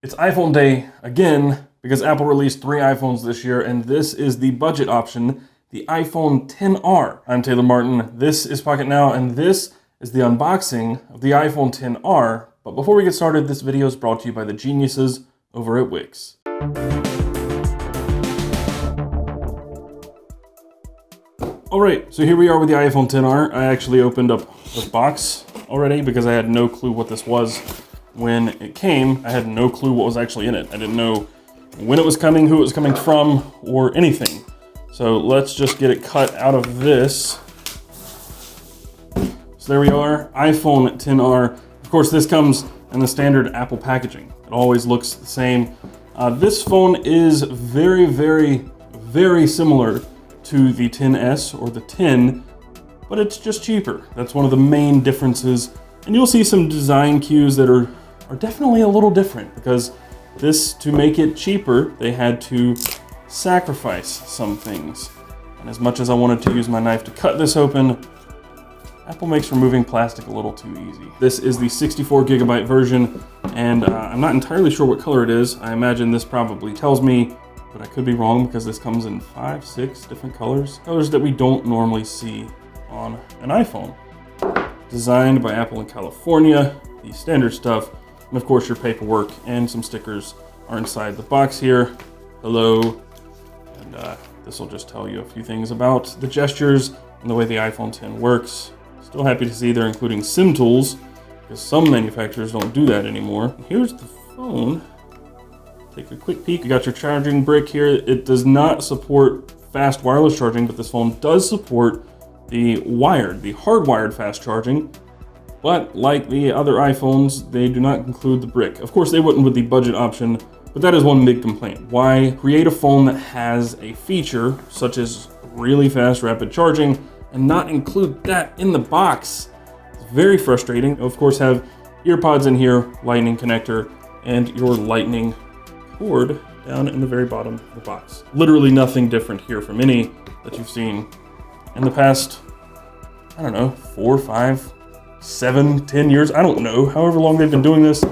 It's iPhone day again because Apple released 3 iPhones this year, and this is the budget option, the iPhone XR. I'm Taylor Martin, this is Pocketnow, and this is the unboxing of the iPhone XR. But before we get started, this video is brought to you by the geniuses over at Wix. Alright, so here we are with the iPhone XR. I actually opened up the box already because I had no clue what this was. When it came, I had no clue what was actually in it. I didn't know when it was coming, who it was coming from, or anything. So let's just get it cut out of this. So there we are, iPhone XR. Of course, this comes in the standard Apple packaging. It always looks the same. This phone is very, very, very similar to the XS or the 10, but it's just cheaper. That's one of the main differences. And you'll see some design cues that are definitely a little different, because this, to make it cheaper, they had to sacrifice some things. And as much as I wanted to use my knife to cut this open, Apple makes removing plastic a little too easy. This is the 64 gigabyte version, and I'm not entirely sure what color it is. I imagine this probably tells me, but I could be wrong because this comes in 5, 6 different colors. Colors that we don't normally see on an iPhone. Designed by Apple in California, the standard stuff. And of course your paperwork and some stickers are inside the box here. Hello. And this will just tell you a few things about the gestures and the way the iPhone X works. Still happy to see they're including SIM tools, because some manufacturers don't do that anymore. And here's the phone. Take a quick peek. You got your charging brick here. It does not support fast wireless charging, but this phone does support the hardwired fast charging. But like the other iPhones, they do not include the brick. Of course, they wouldn't with the budget option, but that is one big complaint. Why create a phone that has a feature such as really fast rapid charging and not include that in the box? It's very frustrating. Of course, have earpods in here, lightning connector, and your lightning cord down in the very bottom of the box. Literally nothing different here from any that you've seen in the past, I don't know, 4, 5, 7, 10 years, I don't know, however long they've been doing this,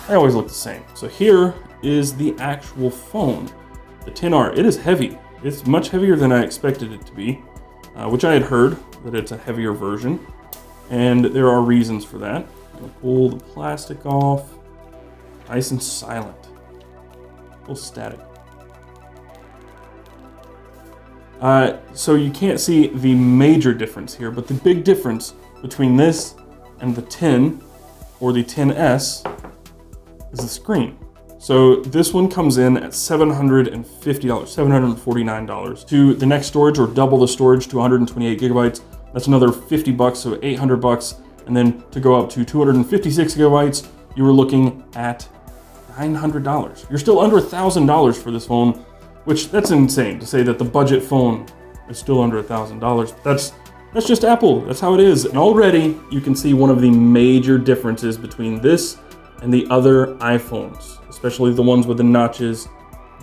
they always look the same. So here is the actual phone, the XR. It is heavy. It's much heavier than I expected it to be, which I had heard that it's a heavier version, and there are reasons for that. I'm gonna pull the plastic off, nice and silent, a little static. So you can't see the major difference here, but the big difference between this and the 10 or the XS is the screen. So this one comes in at $750, $749. To the next storage, or double the storage to 128 gigabytes, that's another $50, so $800. And then to go up to 256 gigabytes, you were looking at $900. You're still under $1,000 for this phone, which that's insane to say that the budget phone is still under $1,000. That's just Apple, that's how it is. And already you can see one of the major differences between this and the other iPhones, especially the ones with the notches,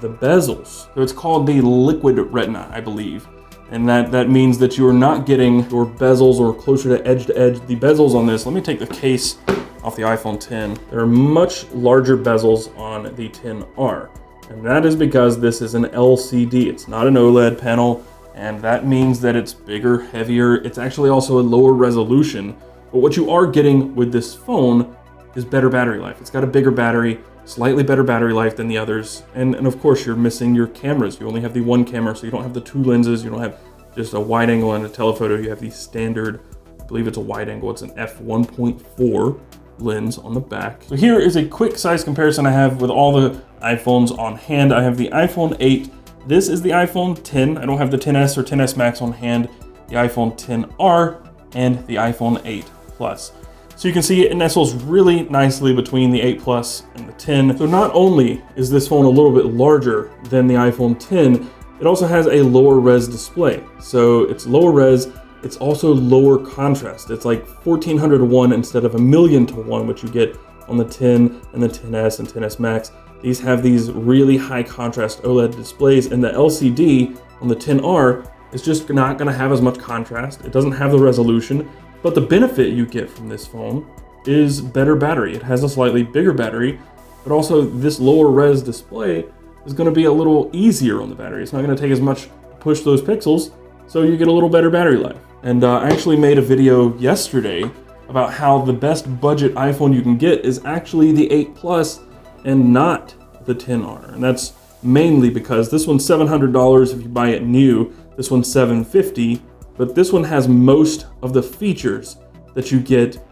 the bezels. So it's called the liquid retina, I believe. And that means that you're not getting your bezels or closer to edge. The bezels on this, let me take the case off the iPhone X. There are much larger bezels on the XR. And that is because this is an LCD, it's not an OLED panel. And that means that it's bigger, heavier. It's actually also a lower resolution. But what you are getting with this phone is better battery life. It's got a bigger battery, slightly better battery life than the others. And of course, you're missing your cameras. You only have the one camera, so you don't have the 2 lenses. You don't have just a wide angle and a telephoto. You have the standard, I believe it's a wide angle. It's an f1.4 lens on the back. So here is a quick size comparison I have with all the iPhones on hand. I have the iPhone 8. This is the iPhone X. I don't have the XS or XS Max on hand, the iPhone XR, and the iPhone 8 Plus. So you can see it nestles really nicely between the 8 Plus and the 10. So not only is this phone a little bit larger than the iPhone X, it also has a lower res display. So it's lower res, it's also lower contrast. It's like 1400 to 1 instead of 1,000,000 to 1, which you get on the 10 and the XS and XS Max. These have these really high contrast OLED displays, and the LCD on the XR is just not gonna have as much contrast. It doesn't have the resolution, but the benefit you get from this phone is better battery. It has a slightly bigger battery, but also this lower res display is going to be a little easier on the battery. It's not going to take as much to push those pixels, so you get a little better battery life. And I actually made a video yesterday about how the best budget iPhone you can get is actually the 8 Plus and not the XR. And that's mainly because this one's $700 if you buy it new, this one's $750, but this one has most of the features that you get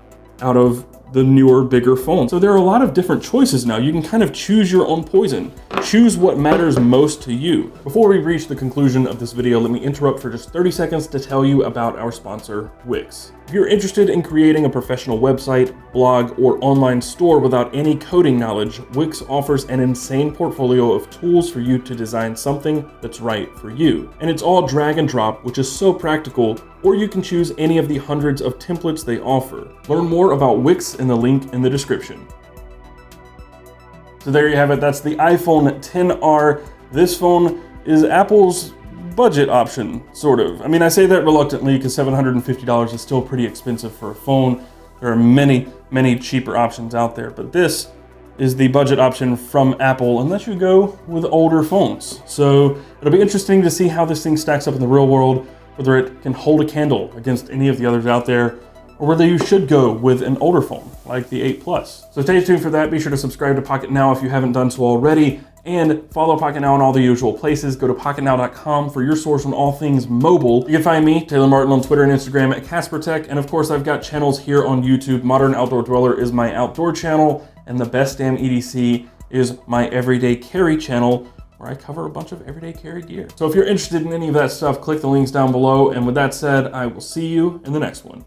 out of the newer, bigger phone. So there are a lot of different choices now. You can kind of choose your own poison. Choose what matters most to you. Before we reach the conclusion of this video, let me interrupt for just 30 seconds to tell you about our sponsor, Wix. If you're interested in creating a professional website, blog, or online store without any coding knowledge, Wix offers an insane portfolio of tools for you to design something that's right for you. And it's all drag and drop, which is so practical, or you can choose any of the hundreds of templates they offer. Learn more about Wix in the link in the description. So there you have it, that's the iPhone XR. This phone is Apple's budget option, sort of. I mean, I say that reluctantly because $750 is still pretty expensive for a phone. There are many, many cheaper options out there, but this is the budget option from Apple unless you go with older phones. So it'll be interesting to see how this thing stacks up in the real world, whether it can hold a candle against any of the others out there, or whether you should go with an older phone like the 8 Plus. So stay tuned for that. Be sure to subscribe to Pocketnow if you haven't done so already, and follow Pocketnow in all the usual places. Go to pocketnow.com for your source on all things mobile. You can find me, Taylor Martin, on Twitter and Instagram at CasperTech, and of course I've got channels here on YouTube. Modern Outdoor Dweller is my outdoor channel, and the Best Damn EDC is my everyday carry channel, where I cover a bunch of everyday carry gear. So if you're interested in any of that stuff, click the links down below, and with that said, I will see you in the next one.